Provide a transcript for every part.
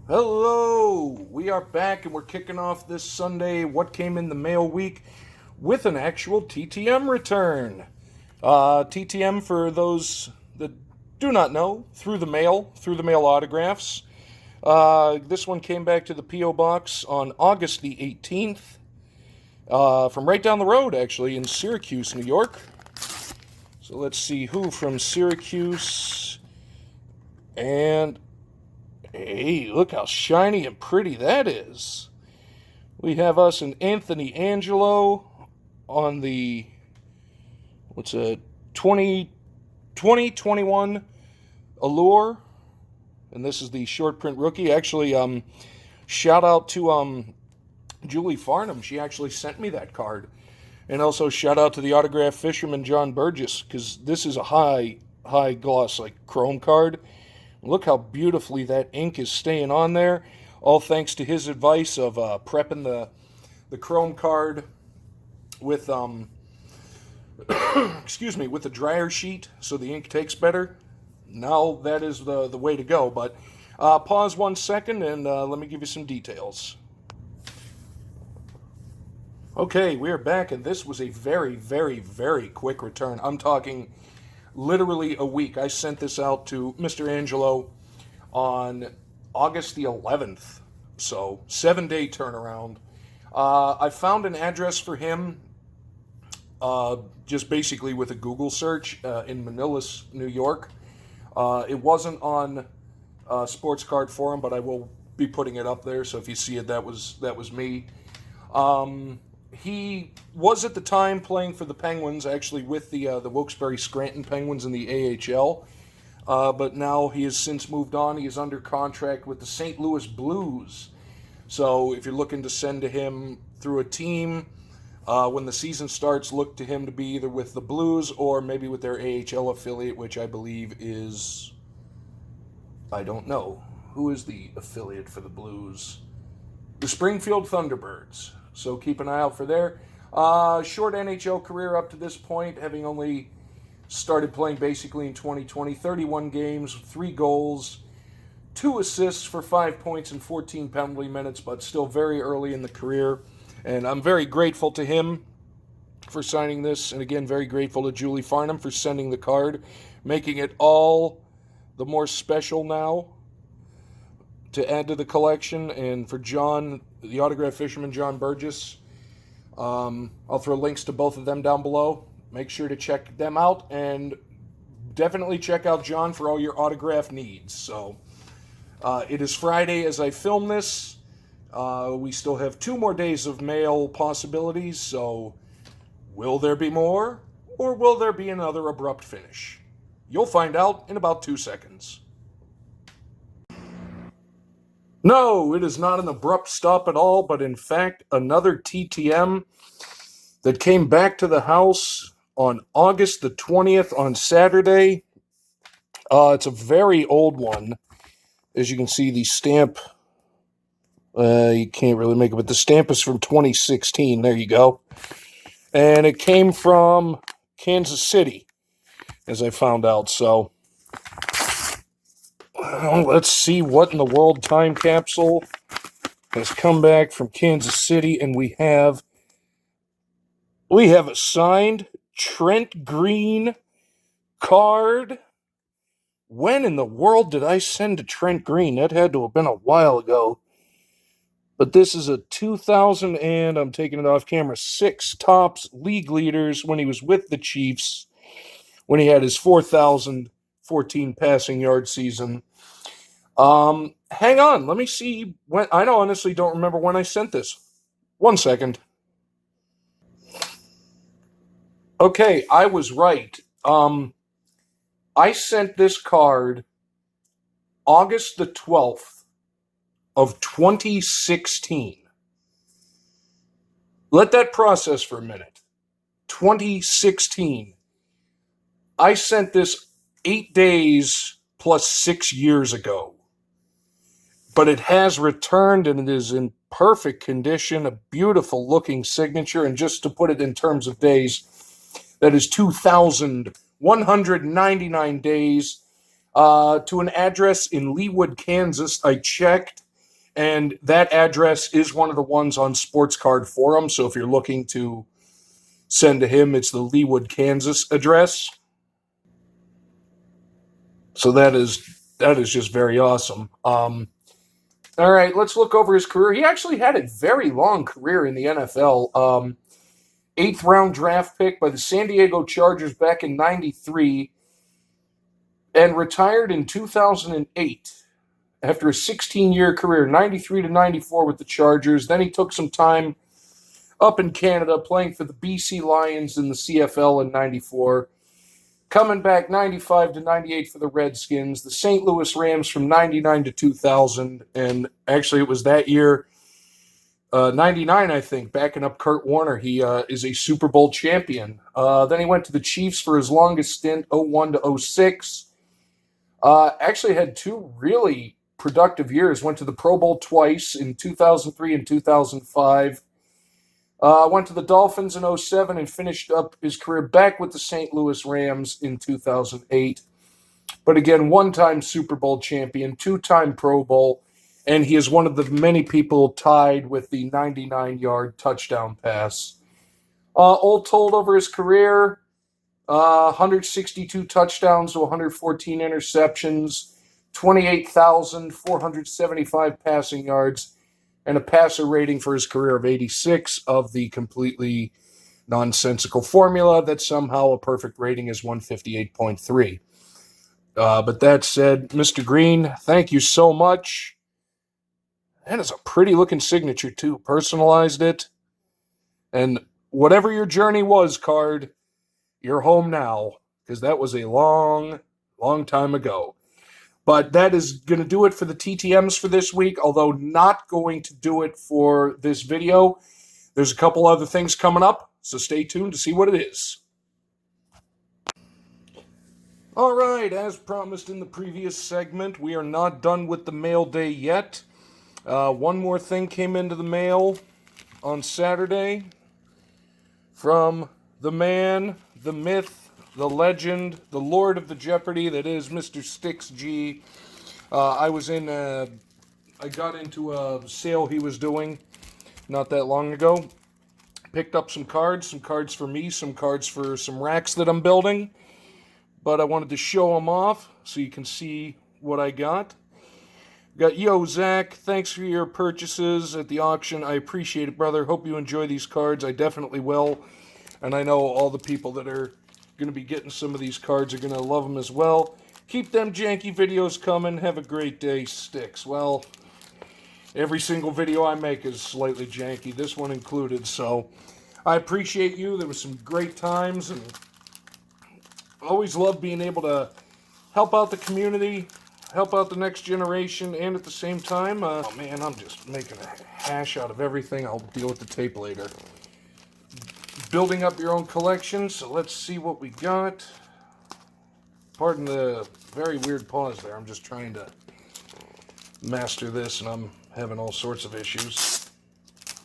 Hello! We are back and we're kicking off this Sunday What Came in the Mail week with an actual TTM return. TTM, for those that do not know, through the mail autographs. This one came back to the P.O. Box on August the 18th, from right down the road, actually, in Syracuse, New York. So let's see who from Syracuse. And hey, look how shiny and pretty that is. We have us and Anthony Angello on the, what's a 2021 Allure. And this is the short print rookie. Actually, shout out to Julie Farnham. She actually sent me that card. And also shout out to the autograph fisherman John Burgess, because this is a high gloss, like chrome card. Look how beautifully that ink is staying on there. All thanks to his advice of prepping the chrome card with with the dryer sheet so the ink takes better. Now that is the way to go. But pause 1 second and let me give you some details. Okay, we're back, and this was a very, very, very quick return. I'm talking literally a week. I sent this out to Mr. Angello on August the 11th, so 7-day turnaround. I found an address for him just basically with a Google search in Manillas, New York. It wasn't on Sports Card Forum, but I will be putting it up there, so if you see it, that was me. He was at the time playing for the Penguins, actually with the Wilkes-Barre Scranton Penguins in the AHL. But now he has since moved on. He is under contract with the St. Louis Blues. So if you're looking to send to him through a team, when the season starts, look to him to be either with the Blues or maybe with their AHL affiliate, which I believe is, I don't know. Who is the affiliate for the Blues? The Springfield Thunderbirds. So keep an eye out for there. Short NHL career up to this point, having only started playing basically in 2020. 31 games, 3 goals, 2 assists for 5 points and 14 penalty minutes, but still very early in the career. And I'm very grateful to him for signing this. And again, very grateful to Julie Farnham for sending the card, making it all the more special now to add to the collection. And for John, the autograph fisherman John Burgess, I'll throw links to both of them down below. Make sure to check them out, and definitely check out John for all your autograph needs. So it is Friday as I film this. We still have 2 more days of mail possibilities, so will there be more, or will there be another abrupt finish? You'll find out in about 2 seconds. No, it is not an abrupt stop at all, but in fact, another TTM that came back to the house on August the 20th on Saturday. It's a very old one. As you can see, the stamp, you can't really make it, but the stamp is from 2016. There you go. And it came from Kansas City, as I found out. So let's see what in the world time capsule has come back from Kansas City, and we have a signed Trent Green card. When in the world did I send to Trent Green? That had to have been a while ago. But this is a 2000, and I'm taking it off camera, 6 Topps league leaders when he was with the Chiefs, when he had his 4,014 passing yard season. Hang on, let me see when. I honestly don't remember when I sent this. 1 second. Okay, I was right. I sent this card August the 12th of 2016. Let that process for a minute. 2016. I sent this 8 days plus 6 years ago. But it has returned, and it is in perfect condition, a beautiful looking signature. And just to put it in terms of days, that is 2,199 days to an address in Leawood, Kansas. I checked. And that address is one of the ones on Sports Card Forum. So if you're looking to send to him, it's the Leawood, Kansas address. So that is just very awesome. All right, let's look over his career. He actually had a very long career in the NFL. 8th round draft pick by the San Diego Chargers back in '93, and retired in 2008 after a 16-year career, '93 to '94 with the Chargers. Then he took some time up in Canada playing for the BC Lions in the CFL in '94. Coming back '95 to '98 for the Redskins, the St. Louis Rams from '99 to 2000, and actually it was that year, '99 I think, backing up Kurt Warner. He is a Super Bowl champion. Then he went to the Chiefs for his longest stint, '01 to '06. Actually had 2 really productive years. Went to the Pro Bowl twice in 2003 and 2005. Went to the Dolphins in '07 and finished up his career back with the St. Louis Rams in 2008. But again, 1-time Super Bowl champion, 2-time Pro Bowl, and he is one of the many people tied with the 99-yard touchdown pass. All told over his career, 162 touchdowns to 114 interceptions, 28,475 passing yards, and a passer rating for his career of 86 of the completely nonsensical formula that somehow a perfect rating is 158.3. But that said, Mr. Green, thank you so much. That is a pretty looking signature too. Personalized it. And whatever your journey was, card, you're home now, because that was a long, long time ago. But that is going to do it for the TTMs for this week, although not going to do it for this video. There's a couple other things coming up, so stay tuned to see what it is. All right, as promised in the previous segment, we are not done with the mail day yet. One more thing came into the mail on Saturday from the man, the myth, the legend, the Lord of the Jeopardy, that is Mr. Styx G. I got into a sale he was doing not that long ago. Picked up some cards for me, some cards for some racks that I'm building. But I wanted to show them off so you can see what I got. Got, yo, Zach, thanks for your purchases at the auction. I appreciate it, brother. Hope you enjoy these cards. I definitely will. And I know all the people that are going to be getting some of these cards are going to love them as well. Keep them janky videos coming. Have a great day, Styx. Well, every single video I make is slightly janky, this one included. So I appreciate you. There was some great times, and always love being able to help out the community, help out the next generation, and at the same time, oh man, I'm just making a hash out of everything. I'll deal with the tape later. Building up your own collection, so let's see what we got. Pardon the very weird pause there. I'm just trying to master this, and I'm having all sorts of issues.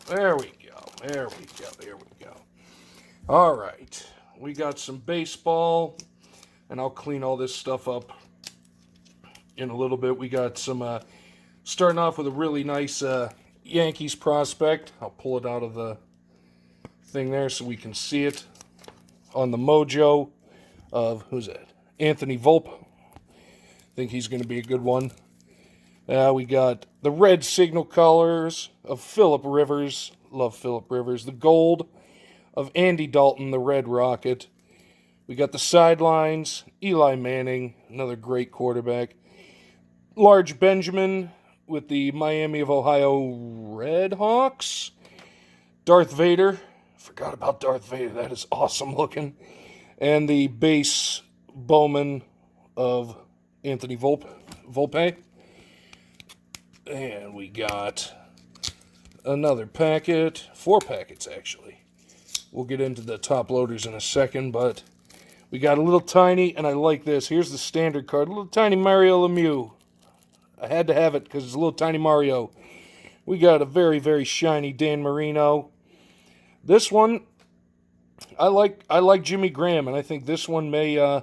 There we go. There we go. There we go. All right. We got some baseball, and I'll clean all this stuff up in a little bit. We got some, starting off with a really nice Yankees prospect. I'll pull it out of the thing there so we can see it on the mojo of, who's that? Anthony Volpe. I think he's going to be a good one. We got the red signal colors of Phillip Rivers. Love Phillip Rivers. The gold of Andy Dalton, the Red Rocket. We got the sidelines, Eli Manning, another great quarterback. Large Benjamin with the Miami of Ohio Red Hawks. Darth Vader. Forgot about Darth Vader. That is awesome looking. And the base Bowman of Anthony Volpe. And we got another packet. 4 packets, actually. We'll get into the top loaders in a second, but we got a little tiny, and I like this. Here's the standard card. A little tiny Mario Lemieux. I had to have it because it's a little tiny Mario. We got a very, very shiny Dan Marino. This one, I like Jimmy Graham, and I think this one may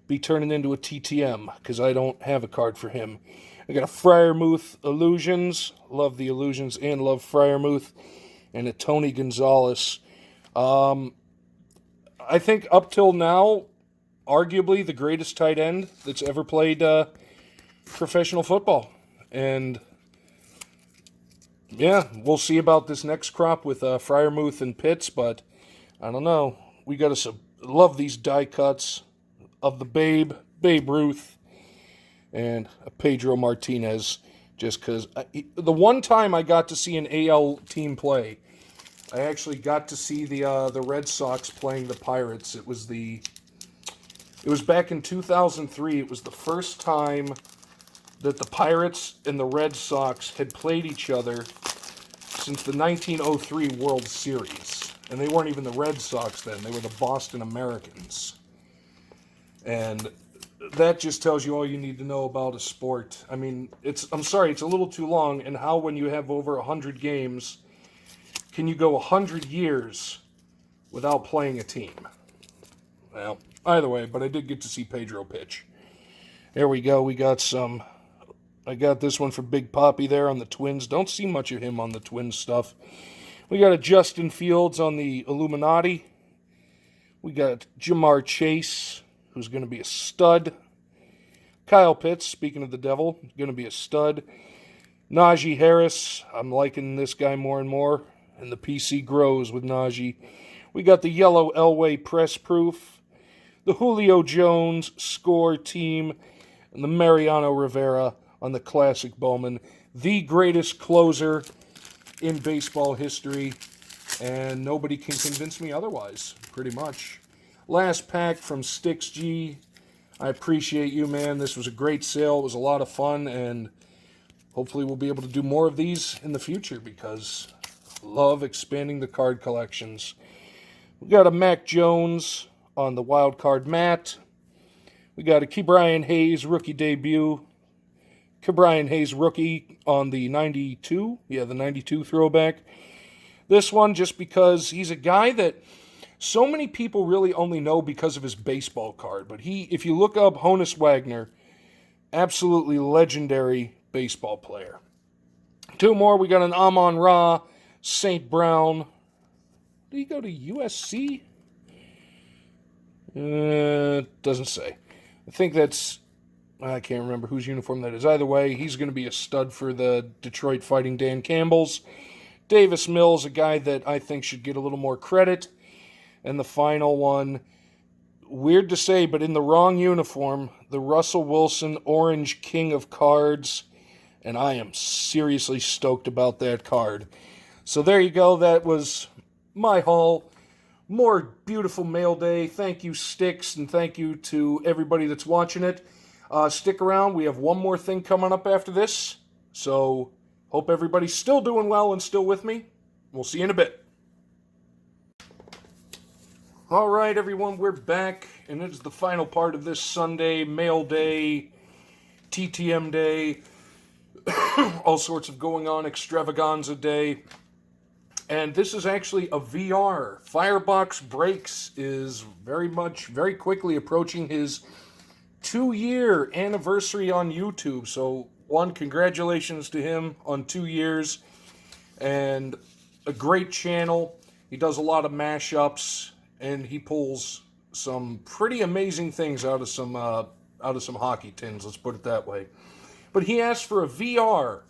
be turning into a TTM because I don't have a card for him. I got a Fryermuth Illusions. Love the Illusions and love Fryermuth. And a Tony Gonzalez. I think up till now, arguably the greatest tight end that's ever played professional football. And yeah, we'll see about this next crop with Fryermuth and Pitts, but I don't know. We got to love these die cuts of the Babe Ruth, and a Pedro Martinez, just because the one time I got to see an AL team play, I actually got to see the Red Sox playing the Pirates. It was back in 2003. It was the first time that the Pirates and the Red Sox had played each other since the 1903 World Series. And they weren't even the Red Sox then. They were the Boston Americans. And that just tells you all you need to know about a sport. I mean, I'm sorry, it's a little too long. And how, when you have over 100 games, can you go 100 years without playing a team? Well, either way, but I did get to see Pedro pitch. There we go. I got this one for Big Poppy there on the Twins. Don't see much of him on the Twins stuff. We got a Justin Fields on the Illuminati. We got Jamar Chase, who's going to be a stud. Kyle Pitts, speaking of the devil, going to be a stud. Najee Harris, I'm liking this guy more and more. And the PC grows with Najee. We got the yellow Elway press proof. The Julio Jones score team. And the Mariano Rivera on the classic Bowman. The greatest closer in baseball history. And nobody can convince me otherwise, pretty much. Last pack from Stix G. I appreciate you, man. This was a great sale. It was a lot of fun. And hopefully we'll be able to do more of these in the future because I love expanding the card collections. We got a Mac Jones on the wild card mat. We got a Ke'Bryan Hayes rookie debut. Ke'Bryan Hayes rookie on the 92. Yeah, the 92 throwback. This one just because he's a guy that so many people really only know because of his baseball card. But if you look up Honus Wagner, absolutely legendary baseball player. Two more. We got an Amon-Ra St. Brown. Did he go to USC? Doesn't say. I think I can't remember whose uniform that is. Either way, he's going to be a stud for the Detroit Fighting Dan Campbells. Davis Mills, a guy that I think should get a little more credit. And the final one, weird to say, but in the wrong uniform, the Russell Wilson Orange King of Cards. And I am seriously stoked about that card. So there you go. That was my haul. More beautiful mail day. Thank you, Stix, and thank you to everybody that's watching it. Stick around. We have one more thing coming up after this. So hope everybody's still doing well and still with me. We'll see you in a bit. All right, everyone, we're back, and it is the final part of this Sunday, mail day, TTM day, all sorts of going on, extravaganza day. And this is actually a VR. Fyer Box Breaks is very quickly approaching his 2-year anniversary on YouTube. So, congratulations to him on 2 years. And a great channel. He does a lot of mashups, and he pulls some pretty amazing things out of some hockey tins, let's put it that way. But he asked for a VR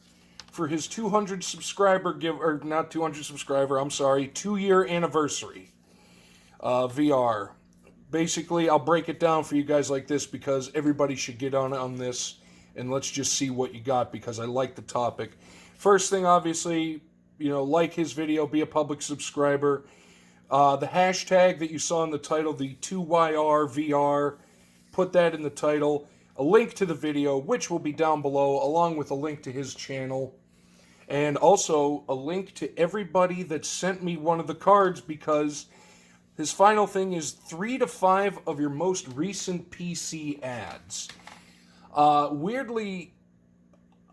for his 200 subscriber 2-year anniversary VR. Basically, I'll break it down for you guys like this because everybody should get on this, and let's just see what you got because I like the topic. First thing, obviously, like his video, be a public subscriber. The hashtag that you saw in the title, the 2YRVR, put that in the title. A link to the video, which will be down below, along with a link to his channel. And also a link to everybody that sent me one of the cards because his final thing is 3 to 5 of your most recent PC ads. Weirdly,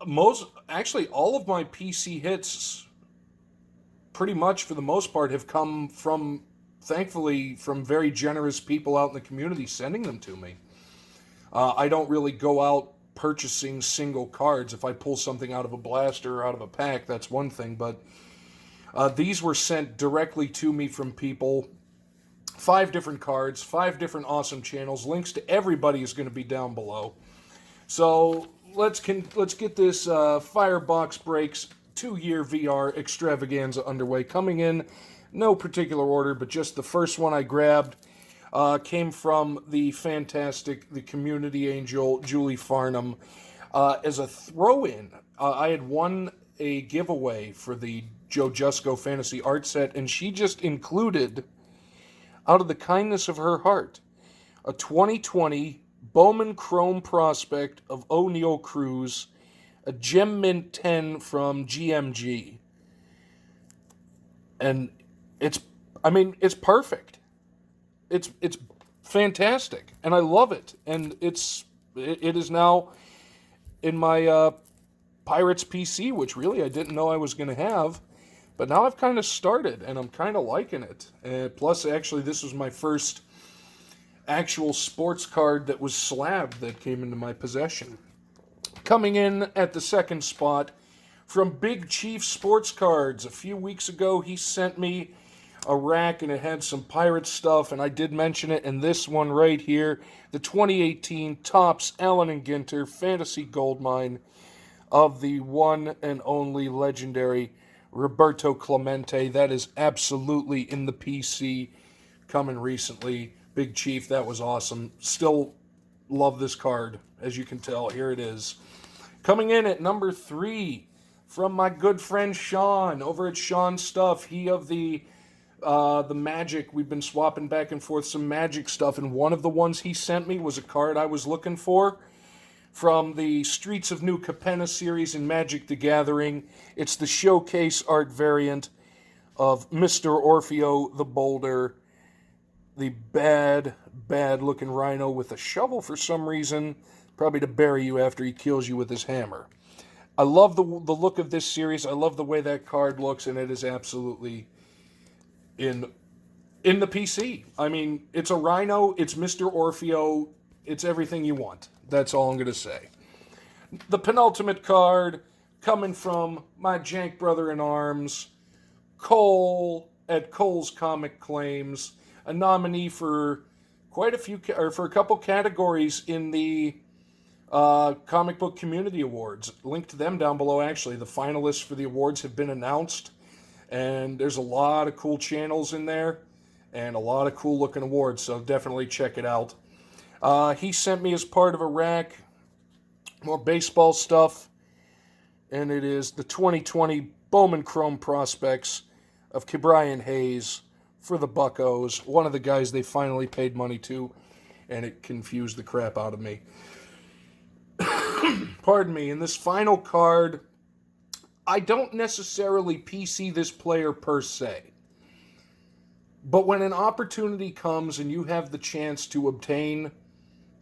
all of my PC hits, pretty much for the most part, have come thankfully, from very generous people out in the community sending them to me. I don't really go out purchasing single cards. If I pull something out of a blaster or out of a pack, that's one thing, but these were sent directly to me from people. 5 different cards, 5 different awesome channels. Links to everybody is going to be down below. So let's get this Fyer Box Breaks 2-year VR extravaganza underway. Coming in no particular order, but just the first one I grabbed came from the community angel, Julie Farnham. As a throw-in, I had won a giveaway for the Joe Jusko Fantasy Art Set, and she just included, out of the kindness of her heart, a 2020 Bowman Chrome Prospect of O'Neill Cruz, a Gem Mint 10 from GMG. And it's perfect. It's fantastic, and I love it. And it is now in my Pirates PC, which really I didn't know I was going to have. But now I've kind of started, and I'm kind of liking it. Plus, actually, this was my first actual sports card that was slabbed that came into my possession. Coming in at the second spot, from Big Chief Sports Cards. A few weeks ago, he sent me a rack, and it had some Pirate stuff, and I did mention it in this one right here. The 2018 Topps Allen & Ginter Fantasy Goldmine of the one and only legendary Roberto Clemente. That is absolutely in the PC, coming recently. Big Chief, that was awesome. Still love this card, as you can tell. Here it is. Coming in at number 3, from my good friend Sean, over at Sean Stuff. He of the Magic. We've been swapping back and forth some Magic stuff, and one of the ones he sent me was a card I was looking for, from the Streets of New Capenna series in Magic the Gathering. It's the showcase art variant of Mr. Orfeo the Boulder, the bad looking rhino with a shovel for some reason, probably to bury you after he kills you with his hammer. I love the look of this series. I love the way that card looks, and it is absolutely in the PC. I mean, it's a rhino, it's Mr. Orfeo, it's everything you want. That's all I'm going to say. The penultimate card, coming from my jank brother in arms, Cole at Cole's Comic Claims, a nominee for quite a few, or for a couple categories in the Comic Book Community Awards. Link to them down below, actually. The finalists for the awards have been announced, and there's a lot of cool channels in there, and a lot of cool looking awards, so definitely check it out. He sent me as part of a rack more baseball stuff, and it is the 2020 Bowman Chrome Prospects of Ke'Bryan Hayes for the Buccos, one of the guys they finally paid money to, and it confused the crap out of me. Pardon me. In this final card, I don't necessarily PC this player per se, but when an opportunity comes and you have the chance to obtain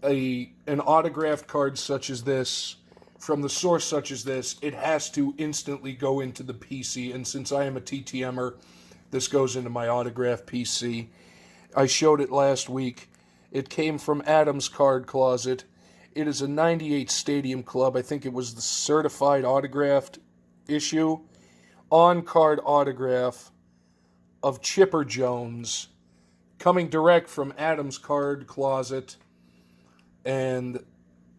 an autographed card such as this, from the source such as this, it has to instantly go into the PC. And since I am a TTMer, this goes into my autographed PC. I showed it last week. It came from Adam's Card Closet. It is a 98 Stadium Club. I think it was the certified autographed issue. On-card autograph of Chipper Jones, coming direct from Adam's Card Closet and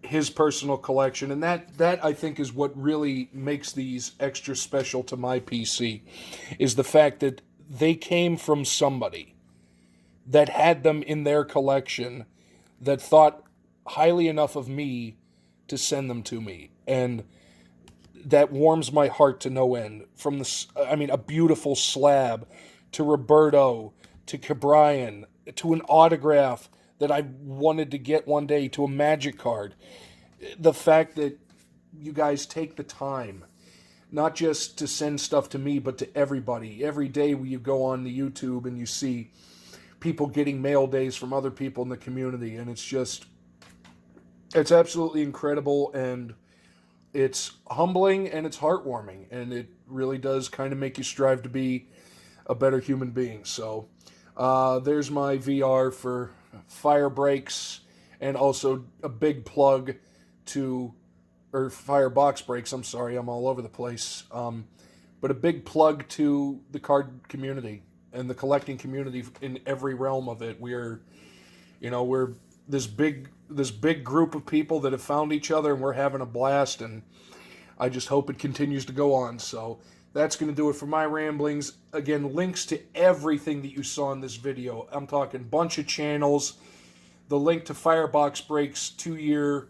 his personal collection. And that I think is what really makes these extra special to my PC, is the fact that they came from somebody that had them in their collection, that thought highly enough of me to send them to me. And that warms my heart to no end. From a beautiful slab, to Roberto, to Ke'Bryan, to an autograph that I wanted to get one day, to a Magic card. The fact that you guys take the time, not just to send stuff to me, but to everybody. Every day when you go on the YouTube and you see people getting mail days from other people in the community, and it's absolutely incredible, and it's humbling, and it's heartwarming, and it really does kind of make you strive to be a better human being. So there's my VR for Fyer Breaks, and also a big plug to or Fyer Box Breaks. I'm sorry, I'm all over the place. But a big plug to the card community and the collecting community in every realm of it. We're this big group of people that have found each other, and we're having a blast. And I just hope it continues to go on. So that's going to do it for my ramblings. Again, links to everything that you saw in this video. I'm talking bunch of channels. The link to Fyer Box Breaks 2-year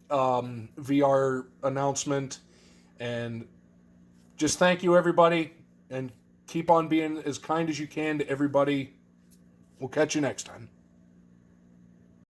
VR announcement. And just thank you, everybody. And keep on being as kind as you can to everybody. We'll catch you next time.